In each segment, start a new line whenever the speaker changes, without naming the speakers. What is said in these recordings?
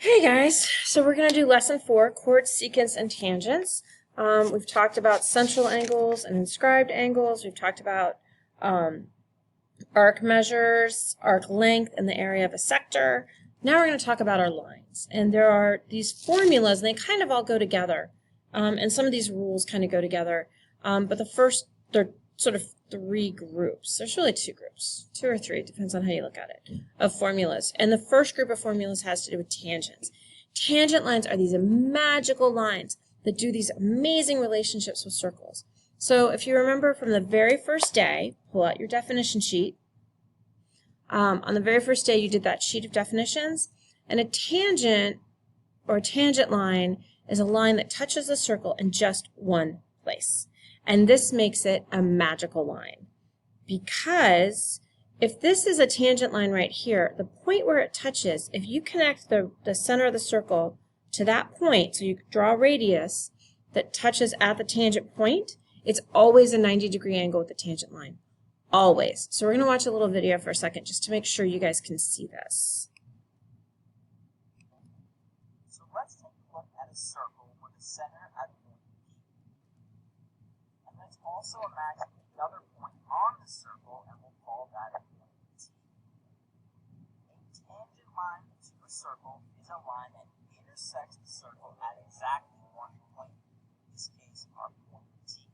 Hey guys, so we're going to do lesson 4, chords, secants, and tangents. We've talked about central angles and inscribed angles. We've talked about arc measures, arc length, and the area of a sector. Now we're going to talk about our lines. And there are these formulas, and they kind of all go together. And some of these rules kind of go together. But the first, they're sort of 3 groups. There's really 2 groups, 2 or 3, it depends on how you look at it, of formulas. And the first group of formulas has to do with tangents. Tangent lines are these magical lines that do these amazing relationships with circles. So if you remember from the very first day, pull out your definition sheet. On the very first day you did that sheet of definitions, and a tangent or a tangent line is a line that touches the circle in just one place. And this makes it a magical line, because if this is a tangent line right here, the point where it touches, if you connect the center of the circle to that point, so you draw a radius that touches at the tangent point, it's always a 90-degree angle with the tangent line. Always. So we're going to watch a little video for a second just to make sure you guys can see this.
So let's take a look at a circle with a center at point P. And let's also imagine another point on the circle, and we'll call that a point T. A tangent line to a circle is a line that intersects the circle at exactly one point, in this case our point T.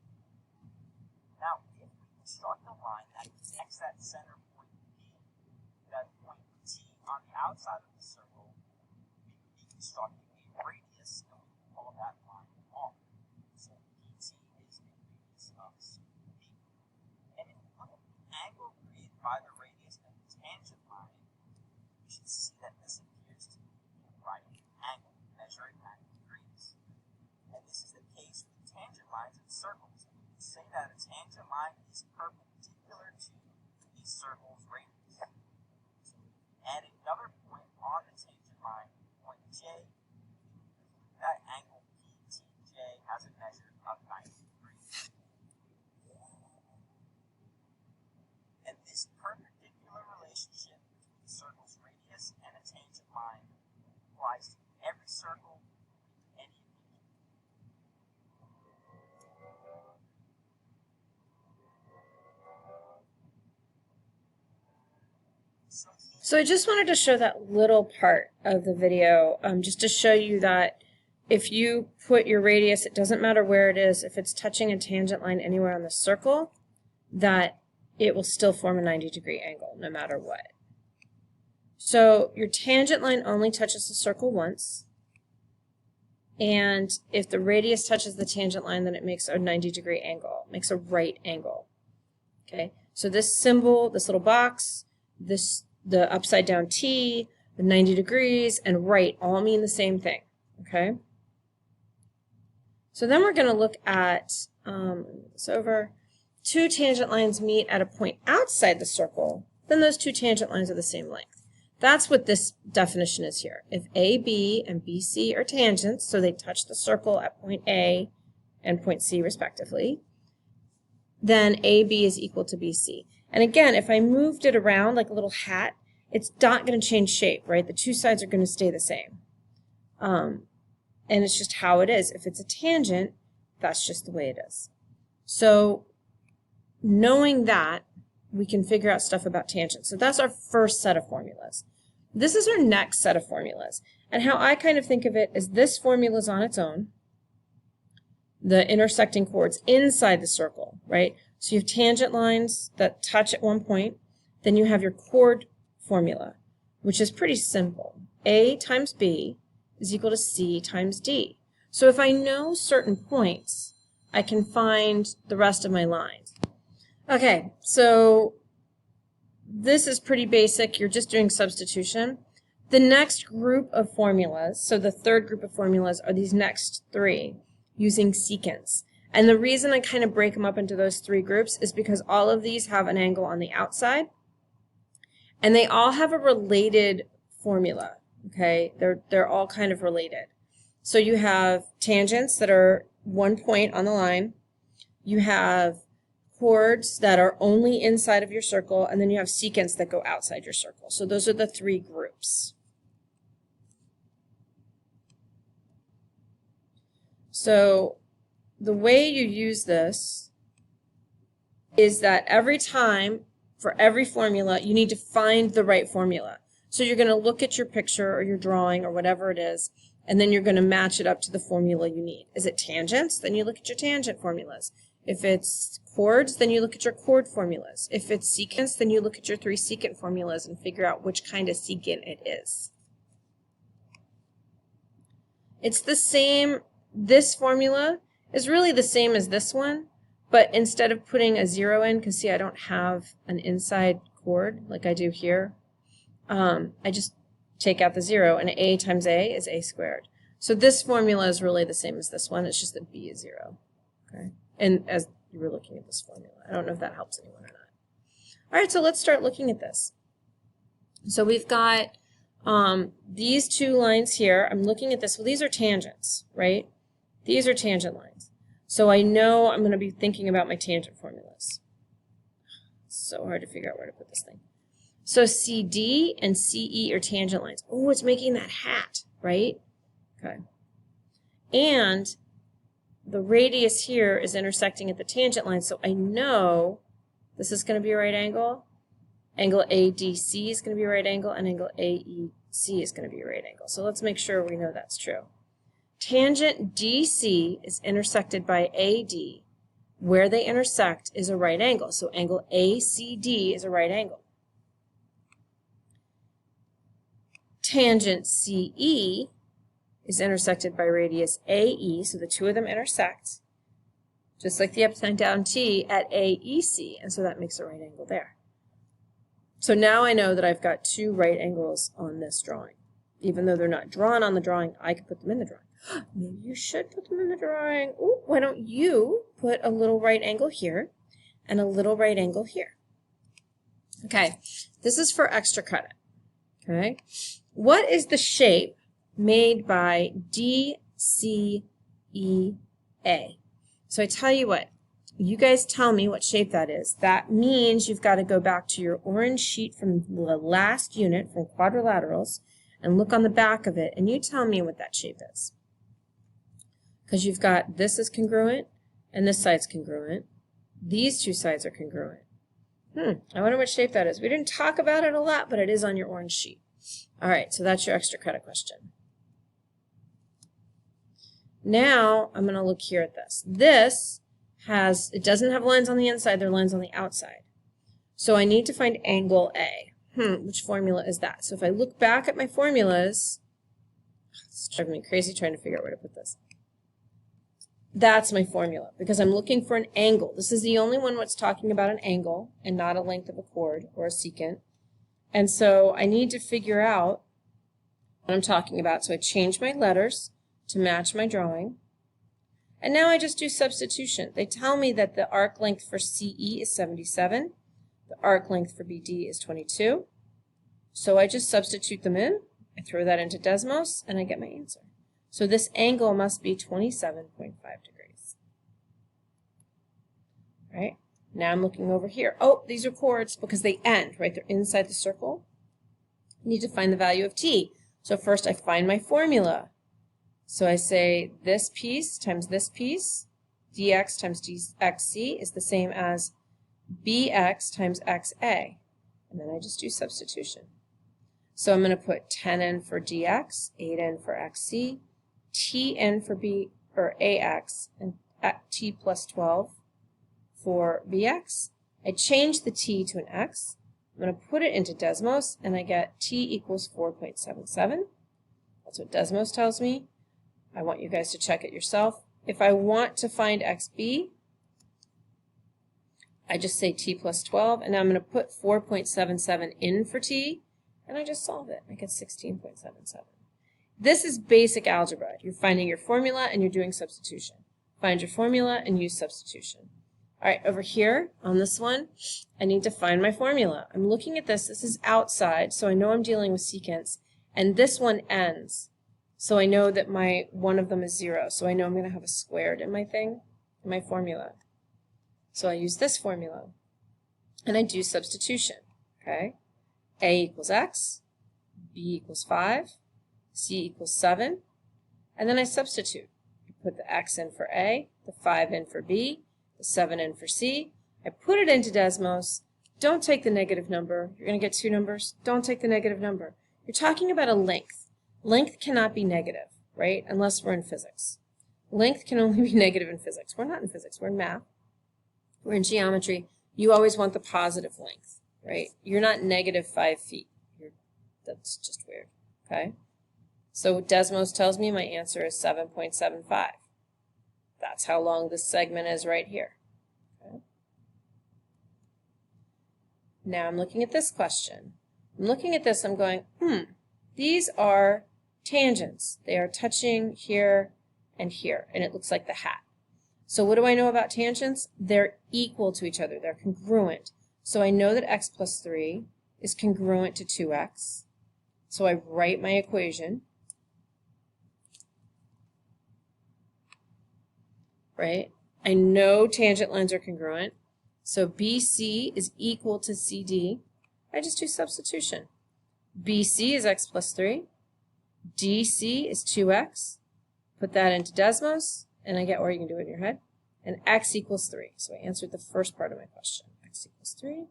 Now, if we construct a line that connects that center point P to that point T on the outside of the circle, we would be constructing a radius, and we will call that line R. So PT is the radius of P. And if we look at the angle created by the radius and the tangent line, we should see that this appears to be a right angle, measuring 90 degrees. And this is the case with tangent lines and circles. And we can say that a tangent line is perpendicular to the circle's radius. So add another point on the tangent line, point J. That angle PTJ has a measure of 90 degrees. And this perpendicular relationship between the circle's radius and a tangent line applies to every circle in any region.
So I just wanted to show that little part of the video, just to show you that if you put your radius, it doesn't matter where it is, if it's touching a tangent line anywhere on the circle, that it will still form a 90-degree angle no matter what. So your tangent line only touches the circle once, and if the radius touches the tangent line, then it makes a 90-degree angle, makes a right angle. Okay, so this symbol, this little box, the upside down T, the 90 degrees, and right all mean the same thing. Okay, so then we're going to look at, this over, 2 tangent lines meet at a point outside the circle, then those 2 tangent lines are the same length. That's what this definition is here. If AB and BC are tangents, so they touch the circle at point A and point C respectively, then AB is equal to BC. And again, if I moved it around like a little hat, it's not going to change shape, right? The 2 sides are going to stay the same. And it's just how it is. If it's a tangent, that's just the way it is. So knowing that, we can figure out stuff about tangents. So that's our first set of formulas. This is our next set of formulas. And how I kind of think of it is this formula is on its own, the intersecting chords inside the circle, right? So you have tangent lines that touch at one point, then you have your chord formula, which is pretty simple. A times B is equal to C times D. So if I know certain points, I can find the rest of my lines. Okay, so this is pretty basic. You're just doing substitution. The next group of formulas, so the third group of formulas, are these next 3 using secants. And the reason I kind of break them up into those 3 groups is because all of these have an angle on the outside, and they all have a related formula. Okay, they're all kind of related. So you have tangents that are 1 point on the line. You have chords that are only inside of your circle, and then you have secants that go outside your circle. So those are the 3 groups. So the way you use this is that every time, for every formula, you need to find the right formula. So you're going to look at your picture or your drawing or whatever it is, and then you're going to match it up to the formula you need. Is it tangents? Then you look at your tangent formulas. If it's chords, then you look at your chord formulas. If it's secants, then you look at your 3 secant formulas and figure out which kind of secant it is. It's the same, this formula is really the same as this one, but instead of putting a 0 in, because see I don't have an inside chord like I do here, I just take out the 0, and a times a is a squared. So this formula is really the same as this one, it's just that b is 0. Okay, and as you were looking at this formula, I don't know if that helps anyone or not. All right, so let's start looking at this. So we've got these 2 lines here. I'm looking at this. Well, these are tangents, right? These are tangent lines. So I know I'm going to be thinking about my tangent formulas. It's so hard to figure out where to put this thing. So CD and CE are tangent lines. Oh, it's making that hat, right? Okay. And the radius here is intersecting at the tangent line, so I know this is going to be a right angle. Angle ADC is going to be a right angle, and angle AEC is going to be a right angle. So let's make sure we know that's true. Tangent DC is intersected by AD. Where they intersect is a right angle, so angle ACD is a right angle. Tangent CE is intersected by radius AE, so the 2 of them intersect, just like the upside down T at AEC, and so that makes a right angle there. So now I know that I've got 2 right angles on this drawing. Even though they're not drawn on the drawing, I could put them in the drawing. Maybe you should put them in the drawing. Ooh, why don't you put a little right angle here and a little right angle here? Okay, this is for extra credit. Okay, what is the shape made by DCEA? So I tell you what, you guys tell me what shape that is. That means you've got to go back to your orange sheet from the last unit, from quadrilaterals, and look on the back of it, and you tell me what that shape is. Because you've got this is congruent, and this side's congruent. These 2 sides are congruent. I wonder what shape that is. We didn't talk about it a lot, but it is on your orange sheet. All right, so that's your extra credit question. Now I'm going to look here at this. This it doesn't have lines on the inside, there are lines on the outside. So I need to find angle A. Which formula is that? So if I look back at my formulas, it's driving me crazy trying to figure out where to put this. That's my formula, because I'm looking for an angle. This is the only one that's talking about an angle and not a length of a chord or a secant. And so I need to figure out what I'm talking about. So I change my letters to match my drawing. And now I just do substitution. They tell me that the arc length for CE is 77. The arc length for BD is 22. So I just substitute them in. I throw that into Desmos, and I get my answer. So this angle must be 27.5 degrees. Right? Now I'm looking over here. Oh, these are chords because they end, right? They're inside the circle. I need to find the value of T. So first I find my formula. So I say this piece times this piece, dx times dxc is the same as bx times xa. And then I just do substitution. So I'm going to put 10 in for dx, 8 in for xc, t in for b or ax, and t plus 12 for bx. I change the t to an x. I'm going to put it into Desmos, and I get t equals 4.77. That's what Desmos tells me. I want you guys to check it yourself. If I want to find xb, I just say t plus 12, and now I'm going to put 4.77 in for t, and I just solve it. I get 16.77. This is basic algebra. You're finding your formula and you're doing substitution. Find your formula and use substitution. All right, over here on this one, I need to find my formula. I'm looking at this. This is outside, so I know I'm dealing with secants, and this one ends. So I know that one of them is 0. So I know I'm going to have a squared in my thing, in my formula. So I use this formula. And I do substitution. Okay? A equals x, B equals 5, C equals 7. And then I substitute. I put the X in for A, the 5 in for B, the 7 in for C. I put it into Desmos. Don't take the negative number. You're going to get two numbers. Don't take the negative number. You're talking about a length. Length cannot be negative, right? Unless we're in physics. Length can only be negative in physics. We're not in physics. We're in math. We're in geometry. You always want the positive length, right? You're not negative 5 feet. That's just weird, okay? So Desmos tells me my answer is 7.75. That's how long this segment is right here. Okay? Now I'm looking at this question. I'm looking at this, I'm going, these are tangents. They are touching here and here, and it looks like the hat. So what do I know about tangents? They're equal to each other. They're congruent. So I know that x plus 3 is congruent to 2x. So I write my equation, right? I know tangent lines are congruent. So BC is equal to CD. I just do substitution. BC is x plus 3. DC is 2x. Put that into Desmos, and I get, or you can do it in your head, and x equals 3. So I answered the first part of my question. X equals 3.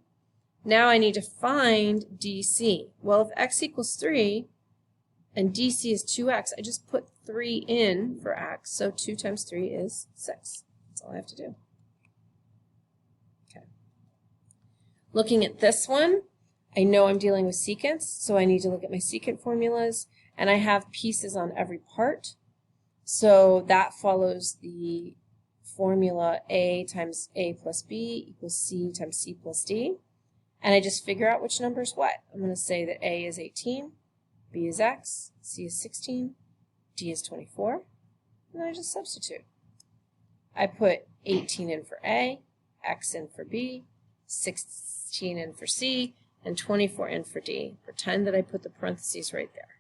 Now I need to find DC. Well, if x equals 3 and DC is 2x, I just put 3 in for x, so 2 times 3 is 6. That's all I have to do. Okay. Looking at this one, I know I'm dealing with secants, so I need to look at my secant formulas, and I have pieces on every part. So that follows the formula A times A plus B equals C times C plus D. And I just figure out which number is what. I'm going to say that A is 18, B is X, C is 16, D is 24, and I just substitute. I put 18 in for A, X in for B, 16 in for C, and 24 in for D. Pretend that I put the parentheses right there.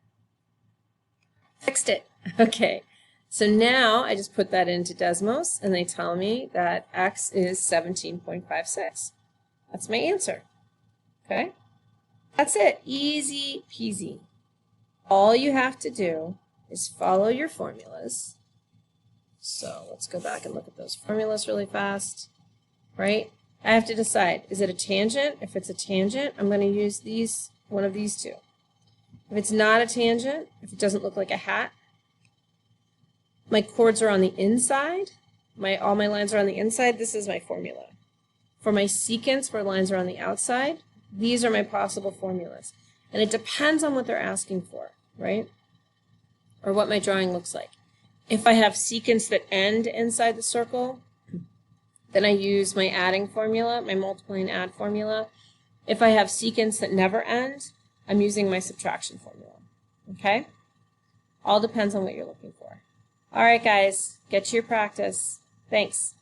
Fixed it. Okay. So now I just put that into Desmos, and they tell me that X is 17.56. That's my answer. Okay? That's it. Easy peasy. All you have to do is follow your formulas. So let's go back and look at those formulas really fast. Right? I have to decide, is it a tangent? If it's a tangent, I'm going to use one of these two. If it's not a tangent, if it doesn't look like a hat, my chords are on the inside. All my lines are on the inside. This is my formula. For my secants, where lines are on the outside, these are my possible formulas. And it depends on what they're asking for, right? Or what my drawing looks like. If I have secants that end inside the circle, then I use my adding formula, my multiply and add formula. If I have secants that never end, I'm using my subtraction formula. Okay? All depends on what you're looking for. All right, guys, get to your practice. Thanks.